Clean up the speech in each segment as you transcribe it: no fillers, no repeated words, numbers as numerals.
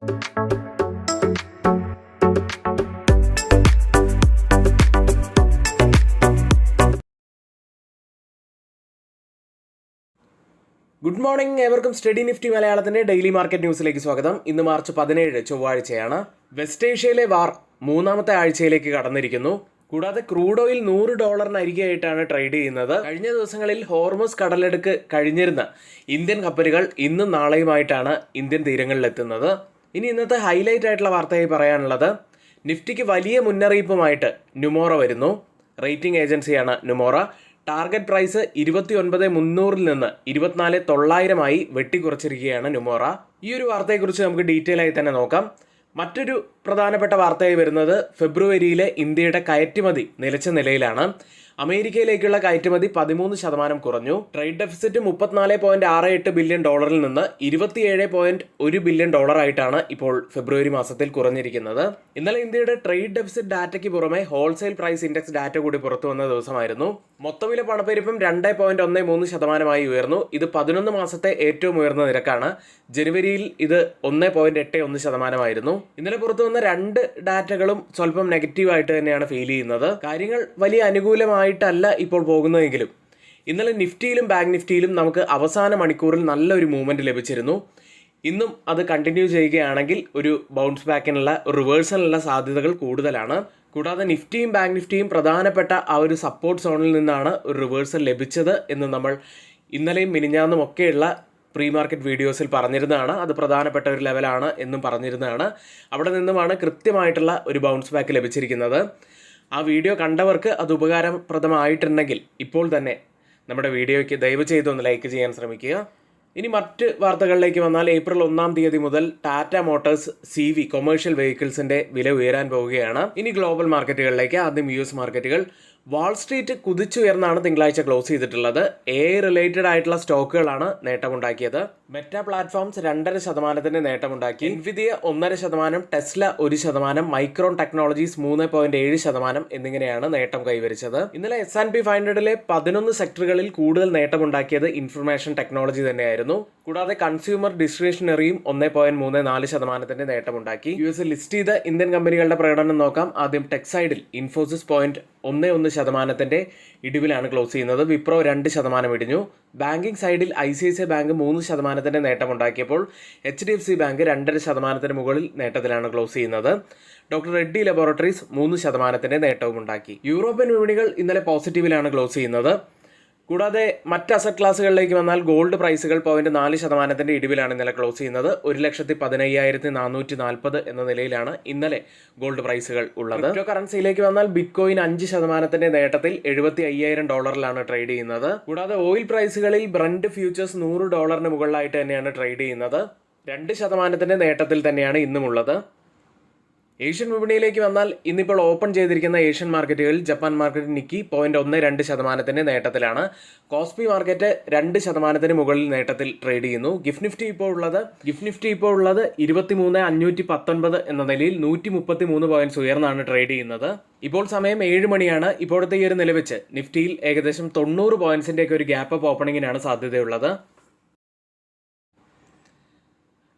Good morning, ഏവർക്കും study Nifty മലയാളത്തിന്റെ daily market ന്യൂസിലേക്ക് സ്വാഗതം. ഇന്ന് മാർച്ച് 17 ചൊവ്വാഴ്ചയാണ്. വെസ്റ്റ് ഏഷ്യയിലെ വാർ മൂന്നാമത്തെ ആഴ്ചയിലേക്ക് കടന്നിരിക്കുന്നു. കൂടാതെ ക്രൂഡ് ഓയിൽ $100 അരികെയായിട്ടാണ് ട്രേഡ് ചെയ്യുന്നത്. കഴിഞ്ഞ ദിവസങ്ങളിൽ ഹോർമുസ് കടലെടുക്ക് കഴിഞ്ഞിരുന്ന ഇന്ത്യൻ കപ്പലുകൾ ഇന്നും നാളെയുമായിട്ടാണ് ഇന്ത്യൻ തീരങ്ങളിലെത്തുന്നത്. ഇനി ഇന്നത്തെ ഹൈലൈറ്റ് ആയിട്ടുള്ള വാർത്തയായി പറയാനുള്ളത്, നിഫ്റ്റിക്ക് വലിയ മുന്നറിയിപ്പുമായിട്ട് ന്യൂമോറ വരുന്നു. റേറ്റിംഗ് ഏജൻസിയാണ് ന്യൂമോറ. ടാർഗറ്റ് പ്രൈസ് 29,300 നിന്ന് 24,900 വെട്ടിക്കുറച്ചിരിക്കുകയാണ് ന്യൂമോറ. ഈ ഒരു വാർത്തയെക്കുറിച്ച് നമുക്ക് ഡീറ്റെയിൽ ആയി തന്നെ നോക്കാം. മറ്റൊരു പ്രധാനപ്പെട്ട വാർത്തയായി വരുന്നത്, ഫെബ്രുവരിയിലെ ഇന്ത്യയുടെ കയറ്റുമതി നിലച്ച നിലയിലാണ്. അമേരിക്കയിലേക്കുള്ള കയറ്റുമതി 13% കുറഞ്ഞു. ട്രേഡ് ഡെഫിസിറ്റ് $34.68 ബില്യൺ നിന്ന് $27.1 ബില്യൺ ആയിട്ടാണ് ഇപ്പോൾ ഫെബ്രുവരി മാസത്തിൽ കുറഞ്ഞിരിക്കുന്നത്. ഇന്നലെ ഇന്ത്യയുടെ ട്രേഡ് ഡെഫിസിറ്റ് ഡാറ്റയ്ക്ക് പുറമെ ഹോൾസെയിൽ പ്രൈസ് ഇൻഡെക്സ് ഡാറ്റ കൂടി പുറത്തു വന്ന ദിവസമായിരുന്നു. മൊത്തവില പണപ്പെരുപ്പം 2.13% ഉയർന്നു. ഇത് 11 മാസത്തെ ഏറ്റവും ഉയർന്ന നിരക്കാണ്. ജനുവരിയിൽ ഇത് 1.81%. ഇന്നലെ പുറത്തു വന്ന രണ്ട് ഡാറ്റകളും സ്വല്പം നെഗറ്റീവായിട്ട് തന്നെയാണ് ഫീൽ ചെയ്യുന്നത്. കാര്യങ്ങൾ വലിയ അനുകൂലമായിട്ടല്ല ഇപ്പോൾ പോകുന്നതെങ്കിലും ഇന്നലെ നിഫ്റ്റിയിലും ബാങ്ക് നിഫ്റ്റിയിലും നമുക്ക് അവസാന മണിക്കൂറിൽ നല്ലൊരു മൂവ്മെന്റ് ലഭിച്ചിരുന്നു. ഇന്നും അത് കണ്ടിന്യൂ ചെയ്യുകയാണെങ്കിൽ ഒരു ബൗൺസ് ബാക്കിനുള്ള റിവേഴ്സലിനുള്ള സാധ്യതകൾ കൂടുതലാണ്. കൂടാതെ നിഫ്റ്റിയും ബാങ്ക് നിഫ്റ്റിയും പ്രധാനപ്പെട്ട ആ ഒരു സപ്പോർട്ട് സോണിൽ നിന്നാണ് ഒരു റിവേഴ്സൽ ലഭിച്ചത് എന്ന് നമ്മൾ ഇന്നലെയും മിനിഞ്ഞാന്നും ഒക്കെയുള്ള പ്രീ മാർക്കറ്റ് വീഡിയോസിൽ പറഞ്ഞിരുന്നതാണ്. അത് പ്രധാനപ്പെട്ട ഒരു ലെവലാണ് എന്നും പറഞ്ഞിരുന്നതാണ്. അവിടെ നിന്നുമാണ് കൃത്യമായിട്ടുള്ള ഒരു ബൗൺസ് ബാക്ക് ലഭിച്ചിരിക്കുന്നത്. ആ വീഡിയോ കണ്ടവർക്ക് അത് ഉപകാരപ്രദമായിട്ടുണ്ടെങ്കിൽ ഇപ്പോൾ തന്നെ നമ്മുടെ വീഡിയോയ്ക്ക് ദയവ് ചെയ്തൊന്ന് ലൈക്ക് ചെയ്യാൻ ശ്രമിക്കുക. ഇനി മറ്റ് വാർത്തകളിലേക്ക് വന്നാൽ, ഏപ്രിൽ 1 മുതൽ ടാറ്റ മോട്ടോഴ്സ് CV കൊമേഴ്ഷ്യൽ വെഹിക്കിൾസിന്റെ വില ഉയരാൻ പോവുകയാണ്. ഇനി ഗ്ലോബൽ മാർക്കറ്റുകളിലേക്ക്. ആദ്യം US മാർക്കറ്റുകൾ. വാൾസ്ട്രീറ്റ് കുതിച്ചുയർന്നാണ് തിങ്കളാഴ്ച ക്ലോസ് ചെയ്തിട്ടുള്ളത്. AI റിലേറ്റഡ് ആയിട്ടുള്ള സ്റ്റോക്കുകളാണ് നേട്ടമുണ്ടാക്കിയത്. മെറ്റ പ്ലാറ്റ്ഫോംസ് 2.5% നേട്ടമുണ്ടാക്കി. എൻവിഡിയ 1.5%, ടെസ്ല 1%, മൈക്രോൺ ടെക്നോളജീസ് 3.7% എന്നിങ്ങനെയാണ് നേട്ടം കൈവരിച്ചത്. ഇന്നലെ S&P 500 11 സെക്ടറുകളിൽ കൂടുതൽ നേട്ടമുണ്ടാക്കിയത് ഇൻഫർമേഷൻ ടെക്നോളജി തന്നെയായിരുന്നു. കൂടാതെ കൺസ്യൂമർ ഡിസ്ക്രിഷണറിയും 1.34% നേട്ടമുണ്ടാക്കി. US ലിസ്റ്റ് ചെയ്ത ഇന്ത്യൻ കമ്പനികളുടെ പ്രകടനം നോക്കാം. ആദ്യം ടെക്സൈഡിൽ ഇൻഫോസിസ് 0.11% ഇടിവിലാണ് ക്ലോസ് ചെയ്യുന്നത്. വിപ്രോ 2% ഇടിഞ്ഞു. ബാങ്കിംഗ് സൈഡിൽ ICICI ബാങ്ക് 3% നേട്ടമുണ്ടാക്കിയപ്പോൾ HDFC ബാങ്ക് 2.5% മുകളിൽ നേട്ടത്തിലാണ് ക്ലോസ് ചെയ്യുന്നത്. ഡോക്ടർ റെഡ്ഡി ലബോറട്ടറീസ് 3% നേട്ടവും ഉണ്ടാക്കി. യൂറോപ്യൻ വിപണികൾ ഇന്നലെ പോസിറ്റീവിലാണ് ക്ലോസ് ചെയ്യുന്നത്. കൂടാതെ മറ്റ് അസറ്റ് ക്ലാസുകളിലേക്ക് വന്നാൽ, ഗോൾഡ് പ്രൈസുകൾ 0.4% ഇടിവിലാണ് ഇന്നലെ ക്ലോസ് ചെയ്യുന്നത്. 1,15,440 എന്ന നിലയിലാണ് ഇന്നലെ ഗോൾഡ് പ്രൈസുകൾ ഉള്ളത്. ക്രിപ്റ്റോ കറൻസിയിലേക്ക് വന്നാൽ, ബിറ്റ്കോയിൻ 5% നേട്ടത്തിൽ $75,000 ട്രേഡ് ചെയ്യുന്നത്. കൂടാതെ ഓയിൽ പ്രൈസുകളിൽ ബ്രന്റ് ഫ്യൂച്ചേഴ്സ് $100 മുകളിലായിട്ട് തന്നെയാണ് ട്രേഡ് ചെയ്യുന്നത്. 2% നേട്ടത്തിൽ തന്നെയാണ് ഇന്നും ഉള്ളത്. ഏഷ്യൻ വിപണിയിലേക്ക് വന്നാൽ, ഇന്നിപ്പോൾ ഓപ്പൺ ചെയ്തിരിക്കുന്ന ഏഷ്യൻ മാർക്കറ്റുകളിൽ ജപ്പാൻ മാർക്കറ്റ് നിക്കി 0.12% നേട്ടത്തിലാണ്. കോസ്പി മാർക്കറ്റ് 2% മുകളിൽ നേട്ടത്തിൽ ട്രേഡ് ചെയ്യുന്നു. ഗിഫ്റ്റ് നിഫ്റ്റി ഇപ്പോൾ ഉള്ളത് 23,519 എന്ന നിലയിൽ 133 പോയിന്റ്സ് ഉയർന്നാണ് ട്രേഡ് ചെയ്യുന്നത്. ഇപ്പോൾ സമയം 7 മണിയാണ്. ഇപ്പോഴത്തെ ഈ ഒരു നില വെച്ച് നിഫ്റ്റിയിൽ ഏകദേശം 90 പോയിന്റ്സിന്റെ ഒക്കെ ഒരു ഗ്യാപ്പ് അപ്പ് ഓപ്പണിങ്ങിനാണ് സാധ്യതയുള്ളത്.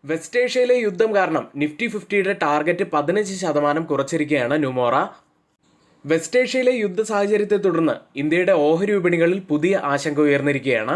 വെസ്റ്റ് ഏഷ്യയിലെ യുദ്ധം കാരണം നിഫ്റ്റി 50യുടെ ടാർഗറ്റ് 15% കുറച്ചിരിക്കുകയാണ് ന്യൂമോറ. വെസ്റ്റ് ഏഷ്യയിലെ യുദ്ധ സാഹചര്യത്തെ തുടർന്ന് ഇന്ത്യയുടെ ഓഹരി വിപണികളിൽ പുതിയ ആശങ്ക ഉയർന്നിരിക്കുകയാണ്.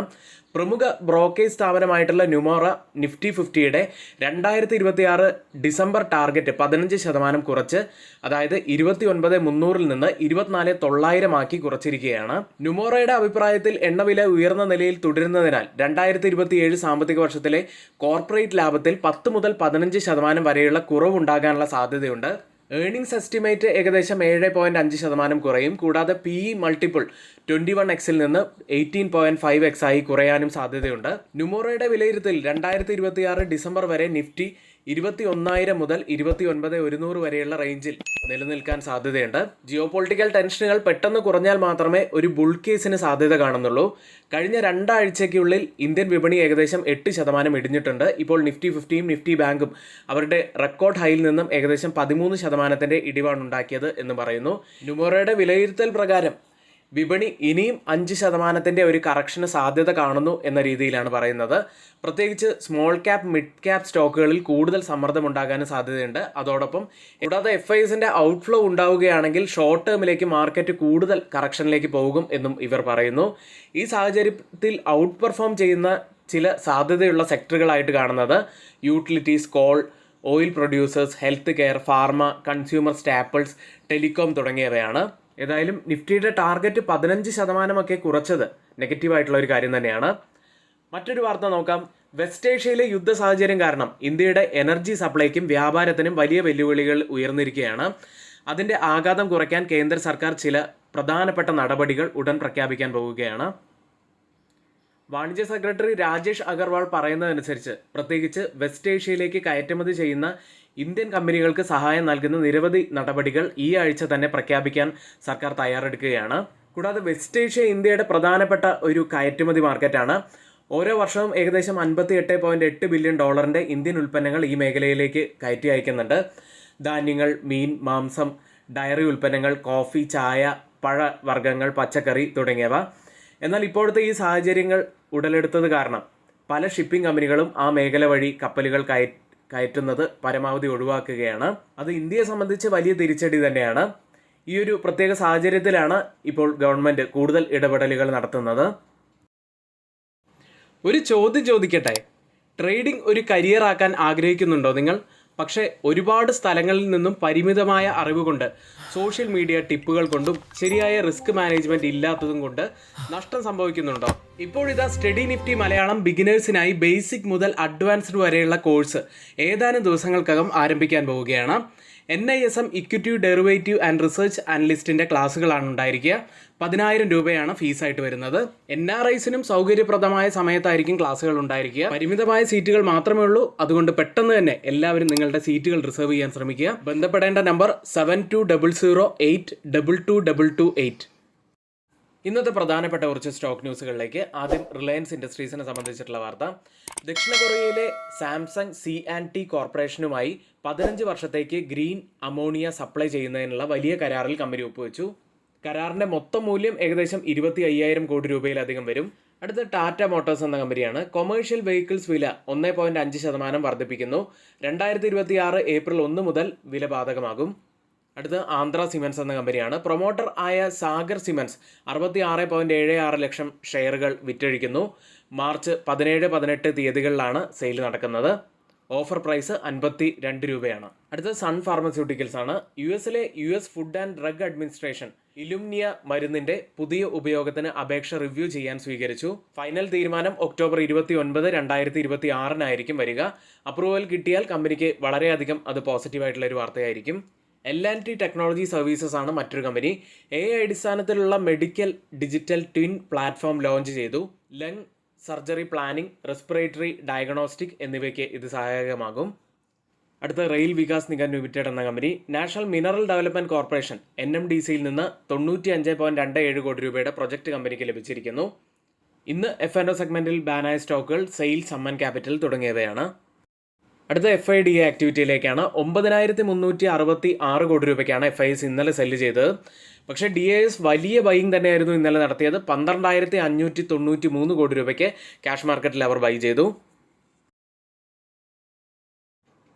പ്രമുഖ ബ്രോക്കേജ് സ്ഥാപനമായിട്ടുള്ള ന്യൂമോറ നിഫ്റ്റി 50യുടെ 2026 ഡിസംബർ ടാർഗറ്റ് 15% കുറച്ച്, അതായത് 29,300 നിന്ന് 24,900 ആക്കി കുറച്ചിരിക്കുകയാണ്. ന്യൂമോറയുടെ അഭിപ്രായത്തിൽ എണ്ണവില ഉയർന്ന നിലയിൽ തുടരുന്നതിനാൽ 2027 സാമ്പത്തിക വർഷത്തിലെ കോർപ്പറേറ്റ് ലാഭത്തിൽ 10 മുതൽ 15% വരെയുള്ള കുറവുണ്ടാകാനുള്ള സാധ്യതയുണ്ട്. ഏർണിംഗ്സ് എസ്റ്റിമേറ്റ് ഏകദേശം 7.5% കുറയും. കൂടാതെ PE മൾട്ടിപ്പിൾ 21x നിന്ന് 18.5x ആയി കുറയാനും സാധ്യതയുണ്ട്. ന്യൂമോറയുടെ വിലയിരുത്തൽ 2026 ഡിസംബർ വരെ നിഫ്റ്റി 21,000 മുതൽ 29,100 വരെയുള്ള റേഞ്ചിൽ നിലനിൽക്കാൻ സാധ്യതയുണ്ട്. ജിയോ പൊളിറ്റിക്കൽ ടെൻഷനുകൾ പെട്ടെന്ന് കുറഞ്ഞാൽ മാത്രമേ ഒരു ബുൾ കേസിന് സാധ്യത കാണുന്നുള്ളൂ. കഴിഞ്ഞ 2 ആഴ്ചയ്ക്കുള്ളിൽ ഇന്ത്യൻ വിപണി ഏകദേശം 8% ഇടിഞ്ഞിട്ടുണ്ട്. ഇപ്പോൾ നിഫ്റ്റി 50യും നിഫ്റ്റി ബാങ്കും അവരുടെ റെക്കോർഡ് ഹൈയിൽ നിന്നും ഏകദേശം 13% ഇടിവാണ് ഉണ്ടാക്കിയത് എന്ന് പറയുന്നു. ന്യൂമോറയുടെ വിലയിരുത്തൽ പ്രകാരം വിപണി ഇനിയും 5% ഒരു കറക്ഷന് സാധ്യത കാണുന്നു എന്ന രീതിയിലാണ് പറയുന്നത്. പ്രത്യേകിച്ച് സ്മോൾ ക്യാപ് മിഡ് ക്യാപ് സ്റ്റോക്കുകളിൽ കൂടുതൽ സമ്മർദ്ദം ഉണ്ടാകാനും സാധ്യതയുണ്ട്. അതോടൊപ്പം കൂടാതെ FISന്റെ ഔട്ട്ഫ്ലോ ഉണ്ടാവുകയാണെങ്കിൽ ഷോർട്ട് ടേമിലേക്ക് മാർക്കറ്റ് കൂടുതൽ കറക്ഷനിലേക്ക് പോകും എന്നും ഇവർ പറയുന്നു. ഈ സാഹചര്യത്തിൽ ഔട്ട് പെർഫോം ചെയ്യുന്ന ചില സാധ്യതയുള്ള സെക്ടറുകളായിട്ട് കാണുന്നത് utilities, coal, oil producers, health care, pharma, consumer staples, telecom തുടങ്ങിയവയാണ്. ഏതായാലും നിഫ്റ്റിയുടെ ടാർഗറ്റ് 15% കുറച്ചത് നെഗറ്റീവായിട്ടുള്ള ഒരു കാര്യം തന്നെയാണ്. മറ്റൊരു വാർത്ത നോക്കാം. വെസ്റ്റ് ഏഷ്യയിലെ യുദ്ധ സാഹചര്യം കാരണം ഇന്ത്യയുടെ എനർജി സപ്ലൈക്കും വ്യാപാരത്തിനും വലിയ വെല്ലുവിളികൾ ഉയർന്നിരിക്കുകയാണ്. അതിൻ്റെ ആഘാതം കുറയ്ക്കാൻ കേന്ദ്ര സർക്കാർ ചില പ്രധാനപ്പെട്ട നടപടികൾ ഉടൻ പ്രഖ്യാപിക്കാൻ പോവുകയാണ്. വാണിജ്യ സെക്രട്ടറി രാജേഷ് അഗർവാൾ പറയുന്നതനുസരിച്ച് പ്രത്യേകിച്ച് വെസ്റ്റ് ഏഷ്യയിലേക്ക് കയറ്റുമതി ചെയ്യുന്ന ഇന്ത്യൻ കമ്പനികൾക്ക് സഹായം നൽകുന്ന നിരവധി നടപടികൾ ഈ ആഴ്ച തന്നെ പ്രഖ്യാപിക്കാൻ സർക്കാർ തയ്യാറെടുക്കുകയാണ്. കൂടാതെ വെസ്റ്റ് ഏഷ്യ ഇന്ത്യയുടെ പ്രധാനപ്പെട്ട ഒരു കയറ്റുമതി മാർക്കറ്റാണ്. ഓരോ വർഷവും ഏകദേശം $58.8 ബില്യൺ ഇന്ത്യൻ ഉൽപ്പന്നങ്ങൾ ഈ മേഖലയിലേക്ക് കയറ്റി അയക്കുന്നുണ്ട്. ധാന്യങ്ങൾ, മീൻ, മാംസം, ഡയറി ഉൽപ്പന്നങ്ങൾ, കോഫി, ചായ, പഴവർഗ്ഗങ്ങൾ, പച്ചക്കറി തുടങ്ങിയവ. എന്നാൽ ഇപ്പോഴത്തെ ഈ സാഹചര്യങ്ങൾ ഉടലെടുത്തത് കാരണം പല ഷിപ്പിംഗ് കമ്പനികളും ആ മേഖല വഴി കപ്പലുകൾ കയറ്റുന്നത് പരമാവധി ഒഴിവാക്കുകയാണ്. അത് ഇന്ത്യയെ സംബന്ധിച്ച് വലിയ തിരിച്ചടി തന്നെയാണ്. ഈ ഒരു പ്രത്യേക സാഹചര്യത്തിലാണ് ഇപ്പോൾ ഗവൺമെൻറ് കൂടുതൽ ഇടപെടലുകൾ നടത്തുന്നത്. ഒരു ചോദ്യം ചോദിക്കട്ടെ, ട്രേഡിംഗ് ഒരു കരിയർ ആക്കാൻ ആഗ്രഹിക്കുന്നുണ്ടോ നിങ്ങൾ? പക്ഷേ ഒരുപാട് സ്ഥലങ്ങളിൽ നിന്നും പരിമിതമായ അറിവ് കൊണ്ട്, സോഷ്യൽ മീഡിയ ടിപ്പുകൾ കൊണ്ടും ശരിയായ റിസ്ക് മാനേജ്മെന്റ് ഇല്ലാത്തതും കൊണ്ട് നഷ്ടം സംഭവിക്കുന്നുണ്ടോ? ഇപ്പോഴിതാ സ്റ്റഡി നിഫ്റ്റി മലയാളം ബിഗിനേഴ്സിനായി ബേസിക് മുതൽ അഡ്വാൻസ്ഡ് വരെയുള്ള കോഴ്സ് ഏതാനും ദിവസങ്ങൾക്കകം ആരംഭിക്കാൻ പോവുകയാണ്. NISM equity derivative and research അനലിസ്റ്റിൻ്റെ ക്ലാസ്സുകളാണ് ഉണ്ടായിരിക്കുക. 10,000 രൂപയാണ് ഫീസായിട്ട് വരുന്നത്. NRIസിനും സൗകര്യപ്രദമായ സമയത്തായിരിക്കും ക്ലാസ്സുകൾ ഉണ്ടായിരിക്കുക. പരിമിതമായ സീറ്റുകൾ മാത്രമേ ഉള്ളൂ. അതുകൊണ്ട് പെട്ടെന്ന് തന്നെ എല്ലാവരും നിങ്ങളുടെ സീറ്റുകൾ റിസർവ് ചെയ്യാൻ ശ്രമിക്കുക. ബന്ധപ്പെടേണ്ട നമ്പർ 7200822228. ഇന്നത്തെ പ്രധാനപ്പെട്ട കുറച്ച് സ്റ്റോക്ക് ന്യൂസുകളിലേക്ക്. ആദ്യം റിലയൻസ് ഇൻഡസ്ട്രീസിനെ സംബന്ധിച്ചിട്ടുള്ള വാർത്ത. ദക്ഷിണ കൊറിയയിലെ സാംസങ് C&T കോർപ്പറേഷനുമായി 15 വർഷത്തേക്ക് ഗ്രീൻ അമോണിയ സപ്ലൈ ചെയ്യുന്നതിനുള്ള വലിയ കരാറിൽ കമ്പനി ഒപ്പുവെച്ചു. കരാറിന്റെ മൊത്തം മൂല്യം ഏകദേശം 25,000 കോടി രൂപയിലധികം വരും. അടുത്ത ടാറ്റ മോട്ടോഴ്സ് എന്ന കമ്പനിയാണ്. കൊമേഴ്ഷ്യൽ വെഹിക്കിൾസ് വില 1.5% വർദ്ധിപ്പിക്കുന്നു. 2026 ഏപ്രിൽ 1 മുതൽ വില ബാധകമാകും. അടുത്ത് ആന്ധ്ര സിമൻസ് എന്ന കമ്പനിയാണ്. പ്രൊമോട്ടർ ആയ സാഗർ സിമൻസ് 66.76 ലക്ഷം ഷെയറുകൾ വിറ്റഴിക്കുന്നു. മാർച്ച് 17-18 തീയതികളിലാണ് സെയിൽ നടക്കുന്നത്. ഓഫർ പ്രൈസ് 52 രൂപയാണ്. അടുത്ത സൺ ഫാർമസ്യൂട്ടിക്കൽസ് ആണ്. US food and drug administration Ilumya മരുന്നിന്റെ പുതിയ ഉപയോഗത്തിന് അപേക്ഷ റിവ്യൂ ചെയ്യാൻ സ്വീകരിച്ചു. ഫൈനൽ തീരുമാനം ഒക്ടോബർ 29, 2026 വരിക. അപ്രൂവൽ കിട്ടിയാൽ കമ്പനിക്ക് വളരെയധികം അത് പോസിറ്റീവായിട്ടുള്ള ഒരു വാർത്തയായിരിക്കും. L&T ടെക്നോളജി സർവീസസ് ആണ് മറ്റൊരു കമ്പനി. AI അടിസ്ഥാനത്തിലുള്ള medical digital twin platform launch ചെയ്തു. Lung surgery planning, respiratory diagnostic എന്നിവയ്ക്ക് ഇത് സഹായകമാകും. അടുത്ത റെയിൽ വികാസ് നിഗം ലിമിറ്റഡ് എന്ന കമ്പനി. നാഷണൽ മിനറൽ ഡെവലപ്മെന്റ് കോർപ്പറേഷൻ NMDCയിൽ നിന്ന് 95.27 കോടി രൂപയുടെ പ്രൊജക്ട് കമ്പനിക്ക് ലഭിച്ചിരിക്കുന്നു. ഇന്ന് F&O സെഗ്മെന്റിൽ ബാനായ സ്റ്റോക്കുകൾ സെയിൽ, സമ്മൻ ക്യാപിറ്റൽ തുടങ്ങിയവയാണ്. അടുത്ത FIDA ആക്ടിവിറ്റിയിലേക്കാണ്. 9,366 കോടി രൂപയ്ക്കാണ് FIS ഇന്നലെ സെല്ല് ചെയ്തത്. പക്ഷേ DIS വലിയ ബൈയിങ് തന്നെയായിരുന്നു ഇന്നലെ നടത്തിയത്. 12,593 കോടി രൂപയ്ക്ക് ക്യാഷ് മാർക്കറ്റിൽ അവർ ബൈ ചെയ്തു.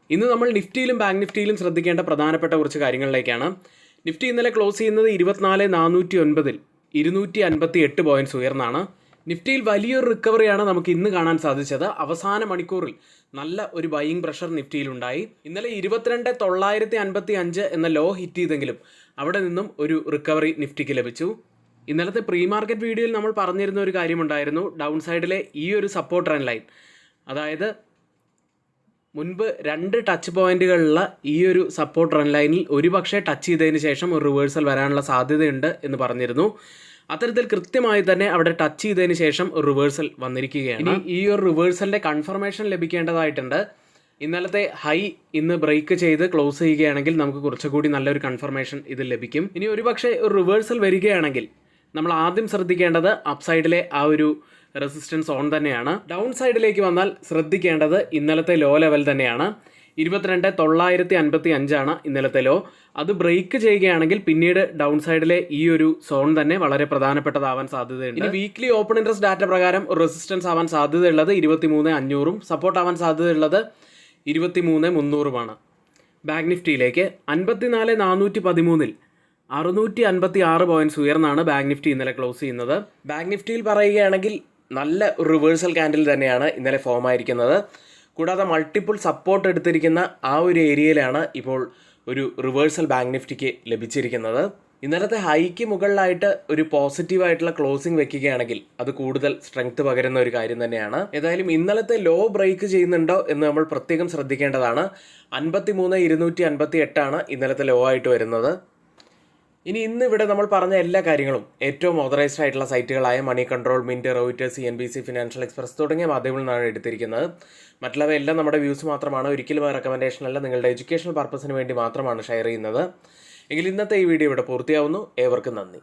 ഇന്ന് നമ്മൾ നിഫ്റ്റിയിലും ബാങ്ക് നിഫ്റ്റിയിലും ശ്രദ്ധിക്കേണ്ട പ്രധാനപ്പെട്ട കുറച്ച് കാര്യങ്ങളിലേക്കാണ്. നിഫ്റ്റി ഇന്നലെ ക്ലോസ് ചെയ്യുന്നത് 24,409-ൽ 258 പോയിന്റ്സ് ഉയർന്നാണ്. നിഫ്റ്റിയിൽ വലിയൊരു റിക്കവറിയാണ് നമുക്ക് ഇന്ന് കാണാൻ സാധിച്ചത്. അവസാന മണിക്കൂറിൽ നല്ല ഒരു ബൈയിങ് പ്രഷർ നിഫ്റ്റിയിലുണ്ടായി. ഇന്നലെ 22,955 എന്ന ലോ ഹിറ്റ് ചെയ്തെങ്കിലും അവിടെ നിന്നും ഒരു റിക്കവറി നിഫ്റ്റിക്ക് ലഭിച്ചു. ഇന്നലത്തെ പ്രീ മാർക്കറ്റ് വീഡിയോയിൽ നമ്മൾ പറഞ്ഞിരുന്ന ഒരു കാര്യമുണ്ടായിരുന്നു. ഡൗൺ സൈഡിലെ ഈ ഒരു സപ്പോർട്ട് ട്രെൻഡ് ലൈൻ, അതായത് മുൻപ് 2 ടച്ച് പോയിന്റുകളുള്ള ഈ ഒരു സപ്പോർട്ട് ട്രെൻഡ് ലൈനിൽ ഒരുപക്ഷെ ടച്ച് ചെയ്തതിന് ശേഷം ഒരു റിവേഴ്സൽ വരാനുള്ള സാധ്യതയുണ്ട് എന്ന് പറഞ്ഞിരുന്നു. അത്തരത്തിൽ കൃത്യമായി തന്നെ അവിടെ ടച്ച് ചെയ്തതിന് ശേഷം ഒരു റിവേഴ്സൽ വന്നിരിക്കുകയാണ്. ഇനി ഈ ഒരു റിവേഴ്സലിൻ്റെ കൺഫർമേഷൻ ലഭിക്കേണ്ടതായിട്ടുണ്ട്. ഇന്നലത്തെ ഹൈ ഇന്ന് ബ്രേക്ക് ചെയ്ത് ക്ലോസ് ചെയ്യുകയാണെങ്കിൽ നമുക്ക് കുറച്ചുകൂടി നല്ലൊരു കൺഫർമേഷൻ ഇതിൽ ലഭിക്കും. ഇനി ഒരുപക്ഷെ ഒരു റിവേഴ്സൽ വരികയാണെങ്കിൽ നമ്മൾ ആദ്യം ശ്രദ്ധിക്കേണ്ടത് അപ്സൈഡിലെ ആ ഒരു റെസിസ്റ്റൻസ് ഓൺ തന്നെയാണ്. ഡൗൺ സൈഡിലേക്ക് വന്നാൽ ശ്രദ്ധിക്കേണ്ടത് ഇന്നലത്തെ ലോ ലെവൽ തന്നെയാണ്. 22,955 ഇന്നലത്തെ ലോ. അത് ബ്രേക്ക് ചെയ്യുകയാണെങ്കിൽ പിന്നീട് ഡൗൺ സൈഡിലെ ഈ ഒരു സോൺ തന്നെ വളരെ പ്രധാനപ്പെട്ടതാവാൻ സാധ്യതയുണ്ട്. ഇനി വീക്ക്ലി ഓപ്പൺ ഇൻട്രസ്റ്റ് ഡാറ്റ പ്രകാരം റെസിസ്റ്റൻസ് ആവാൻ സാധ്യതയുള്ളത് 23,500 സപ്പോർട്ട് ആവാൻ സാധ്യതയുള്ളത് 23,300 ബാങ്ക് നിഫ്റ്റിയിലേക്ക് 54,413 656 പോയിന്റ്സ് ഉയർന്നാണ് ബാങ്ക് നിഫ്റ്റി ഇന്നലെ ക്ലോസ് ചെയ്യുന്നത്. ബാങ്ക് നിഫ്റ്റിയിൽ പറയുകയാണെങ്കിൽ നല്ല റിവേഴ്സൽ ക്യാൻഡിൽ തന്നെയാണ് ഇന്നലെ ഫോം ആയിരിക്കുന്നത്. കൂടാതെ മൾട്ടിപ്പിൾ സപ്പോർട്ട് എടുത്തിരിക്കുന്ന ആ ഒരു ഏരിയയിലാണ് ഇപ്പോൾ ഒരു റിവേഴ്സൽ ബാങ്ക് നിഫ്റ്റിക്ക് ലഭിച്ചിരിക്കുന്നത്. ഇന്നലത്തെ ഹൈക്ക് മുകളിലായിട്ട് ഒരു പോസിറ്റീവായിട്ടുള്ള ക്ലോസിംഗ് വെക്കുകയാണെങ്കിൽ അത് കൂടുതൽ സ്ട്രെങ്ത് പകരുന്ന ഒരു കാര്യം തന്നെയാണ്. ഏതായാലും ഇന്നലത്തെ ലോ ബ്രേക്ക് ചെയ്യുന്നുണ്ടോ എന്ന് നമ്മൾ പ്രത്യേകം ശ്രദ്ധിക്കേണ്ടതാണ്. 53,258 ഇന്നലത്തെ ലോ ആയിട്ട് വരുന്നത്. ഇനി ഇന്നിവിടെ നമ്മൾ പറഞ്ഞ എല്ലാ കാര്യങ്ങളും ഏറ്റവും ഓതറൈസ്ഡ് ആയിട്ടുള്ള സൈറ്റുകളായ Moneycontrol, Mint, Reuters, CNBC, Financial Express തുടങ്ങിയ മാധ്യമങ്ങളിൽ നിന്നാണ് എടുത്തിരിക്കുന്നത്. മറ്റുള്ളവയെല്ലാം നമ്മുടെ വ്യൂസ് മാത്രമാണ്, ഒരിക്കലും റെക്കമെൻഡേഷൻ അല്ല, നിങ്ങളുടെ എഡ്യൂക്കേഷണൽ പർപ്പസിന് വേണ്ടി മാത്രമാണ് ഷെയർ ചെയ്യുന്നത്. എങ്കിൽ ഇന്നത്തെ ഈ വീഡിയോ ഇവിടെ പൂർത്തിയാവുന്നു. ഏവർക്കും നന്ദി.